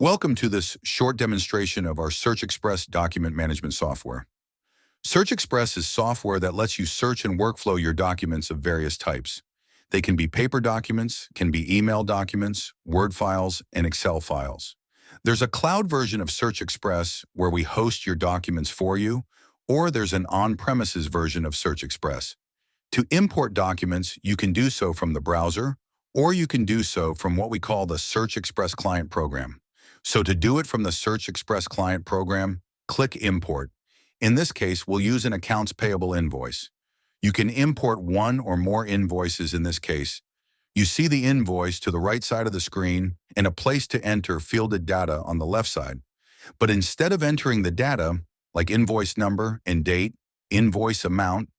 Welcome to this short demonstration of our SearchExpress document management software. SearchExpress is software that lets you search and workflow your documents of various types. They can be paper documents, can be email documents, Word files, and Excel files. There's a cloud version of SearchExpress where we host your documents for you, or there's an on-premises version of SearchExpress. To import documents, you can do so from the browser, or you can do so from what we call the SearchExpress client program. So to do it from the SearchExpress client program, click Import. In this case, we'll use an accounts payable invoice. You can import one or more invoices in this case. You see the invoice to the right side of the screen and a place to enter fielded data on the left side. But instead of entering the data, like invoice number and date, invoice amount,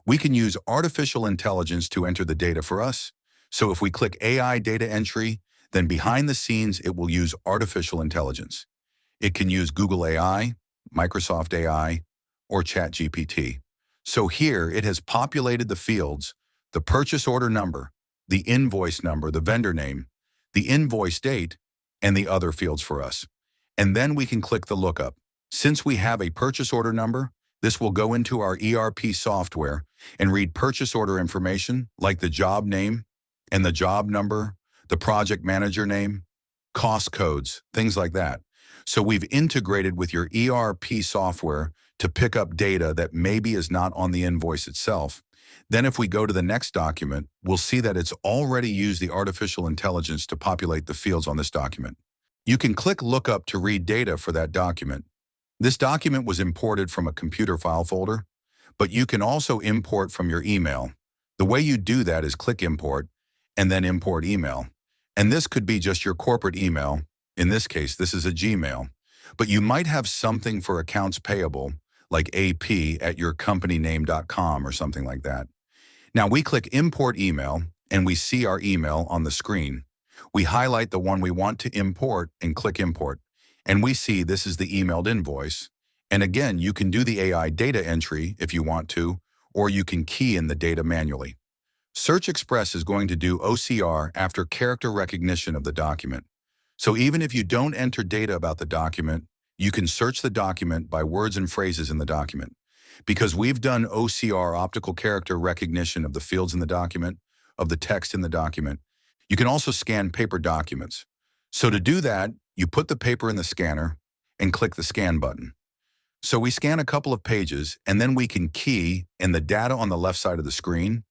we can use artificial intelligence to enter the data for us. So if we click AI data entry, then behind the scenes, it will use artificial intelligence. It can use Google AI, Microsoft AI, or ChatGPT. So here it has populated the fields, the purchase order number, the invoice number, the vendor name, the invoice date, and the other fields for us. And then we can click the lookup. Since we have a purchase order number, this will go into our ERP software and read purchase order information like the job name and the job number, the project manager name, cost codes, things like that. So we've integrated with your ERP software to pick up data that maybe is not on the invoice itself. Then if we go to the next document, we'll see that it's already used the artificial intelligence to populate the fields on this document. You can click Lookup to read data for that document. This document was imported from a computer file folder, but you can also import from your email. The way you do that is click Import and then Import Email. And this could be just your corporate email. In this case, this is a Gmail. But you might have something for accounts payable, like ap@yourcompanyname.com or something like that. Now we click Import Email, and we see our email on the screen. We highlight the one we want to import and click Import. And we see this is the emailed invoice. And again, you can do the AI data entry if you want to, or you can key in the data manually. SearchExpress is going to do OCR after character recognition of the document. So even if you don't enter data about the document, you can search the document by words and phrases in the document. Because we've done OCR, optical character recognition of the fields in the document, of the text in the document, you can also scan paper documents. So to do that, you put the paper in the scanner and click the Scan button. So we scan a couple of pages, and then we can key in the data on the left side of the screen,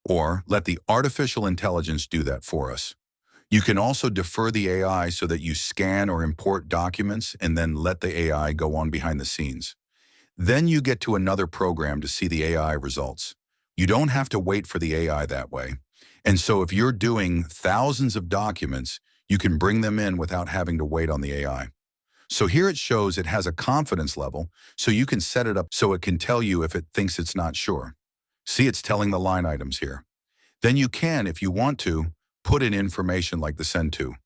or let the artificial intelligence do that for us. You can also defer the AI so that you scan or import documents and then let the AI go on behind the scenes. Then you get to another program to see the AI results. You don't have to wait for the AI that way. And so if you're doing thousands of documents, you can bring them in without having to wait on the AI. So here it shows it has a confidence level, so you can set it up so it can tell you if it thinks it's not sure. See, it's telling the line items here. Then you can, if you want to, put in information like the send to.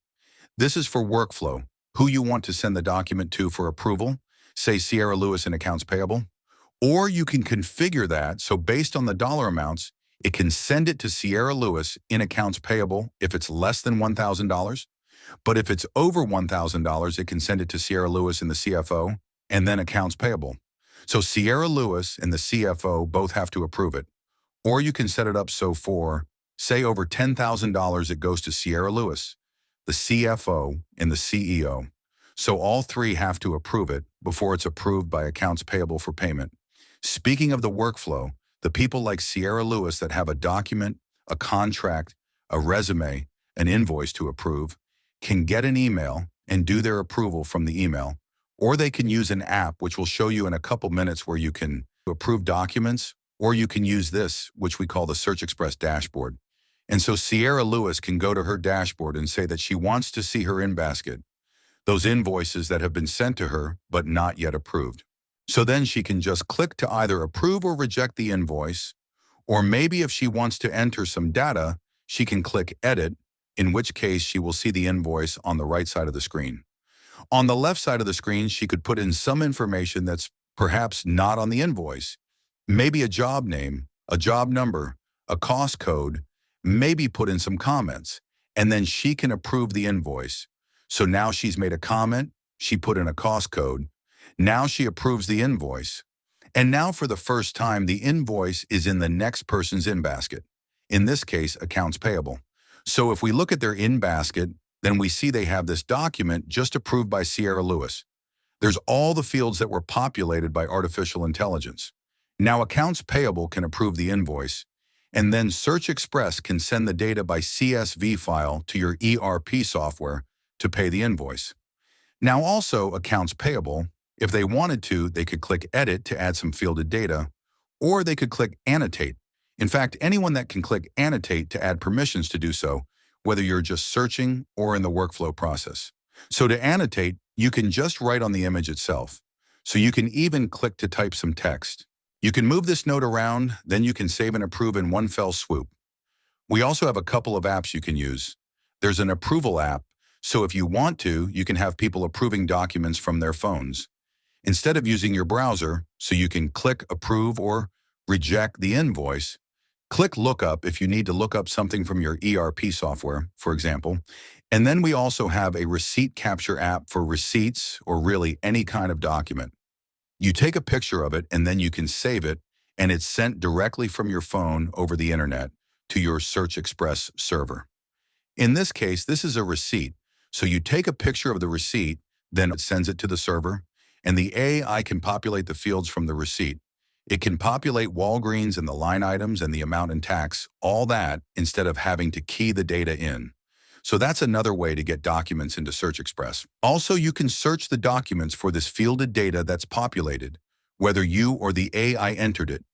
This is for workflow, who you want to send the document to for approval, say Sierra Lewis in accounts payable. Or you can configure that so based on the dollar amounts, it can send it to Sierra Lewis in accounts payable if it's less than $1,000. But if it's over $1,000, it can send it to Sierra Lewis in the CFO and then accounts payable. So Sierra Lewis and the CFO both have to approve it. Or you can set it up so for, say, over $10,000, it goes to Sierra Lewis, the CFO, and the CEO. So all three have to approve it before it's approved by accounts payable for payment. Speaking of the workflow, the people like Sierra Lewis that have a document, a contract, a resume, an invoice to approve, can get an email and do their approval from the email. Or they can use an app, which will show you in a couple minutes where you can approve documents, or you can use this, which we call the SearchExpress dashboard. And so Sierra Lewis can go to her dashboard and say that she wants to see her in-basket, those invoices that have been sent to her but not yet approved. So then she can just click to either approve or reject the invoice, or maybe if she wants to enter some data, she can click Edit, in which case she will see the invoice on the right side of the screen. On the left side of the screen, she could put in some information that's perhaps not on the invoice, maybe a job name, a job number, a cost code, maybe put in some comments, and then she can approve the invoice. So now she's made a comment, she put in a cost code, now she approves the invoice. And now for the first time, the invoice is in the next person's in basket. In this case, accounts payable. So if we look at their in basket, then we see they have this document just approved by Sierra Lewis. There's all the fields that were populated by artificial intelligence. Now accounts payable can approve the invoice, and then SearchExpress can send the data by CSV file to your ERP software to pay the invoice. Now also accounts payable, if they wanted to, they could click Edit to add some fielded data, or they could click Annotate. In fact, anyone that can click Annotate to add permissions to do so, whether you're just searching or in the workflow process. So to annotate, you can just write on the image itself. So you can even click to type some text. You can move this note around, then you can save and approve in one fell swoop. We also have a couple of apps you can use. There's an approval app, so if you want to, you can have people approving documents from their phones. Instead of using your browser, so you can click approve or reject the invoice, click lookup if you need to look up something from your ERP software, for example. And then we also have a receipt capture app for receipts or really any kind of document. You take a picture of it and then you can save it, and it's sent directly from your phone over the internet to your SearchExpress server. In this case, this is a receipt. So you take a picture of the receipt, then it sends it to the server, and the AI can populate the fields from the receipt. It can populate Walgreens and the line items and the amount and tax, all that, instead of having to key the data in. So that's another way to get documents into SearchExpress. Also, you can search the documents for this fielded data that's populated, whether you or the AI entered it.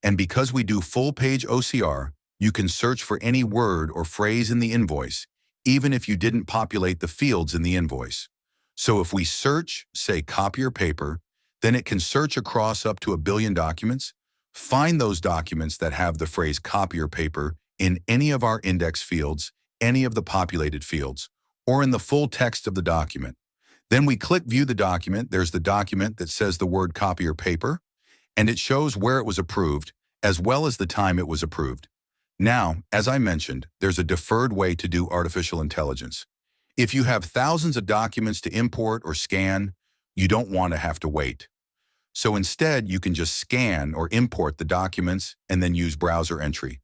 And because we do full-page OCR, you can search for any word or phrase in the invoice, even if you didn't populate the fields in the invoice. So if we search, say, copier paper, then it can search across up to 1 billion documents, find those documents that have the phrase copier paper in any of our index fields, any of the populated fields, or in the full text of the document. Then we click View the document. There's the document that says the word copier paper, and it shows where it was approved, as well as the time it was approved. Now, as I mentioned, there's a deferred way to do artificial intelligence. If you have thousands of documents to import or scan, you don't want to have to wait. So instead, you can just scan or import the documents and then use browser entry.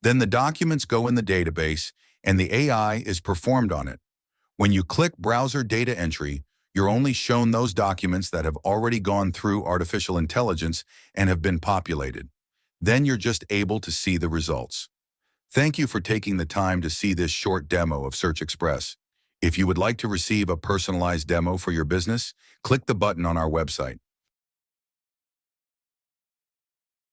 Then the documents go in the database and the AI is performed on it. When you click Browser Data Entry, you're only shown those documents that have already gone through artificial intelligence and have been populated. Then you're just able to see the results. Thank you for taking the time to see this short demo of SearchExpress. If you would like to receive a personalized demo for your business, click the button on our website.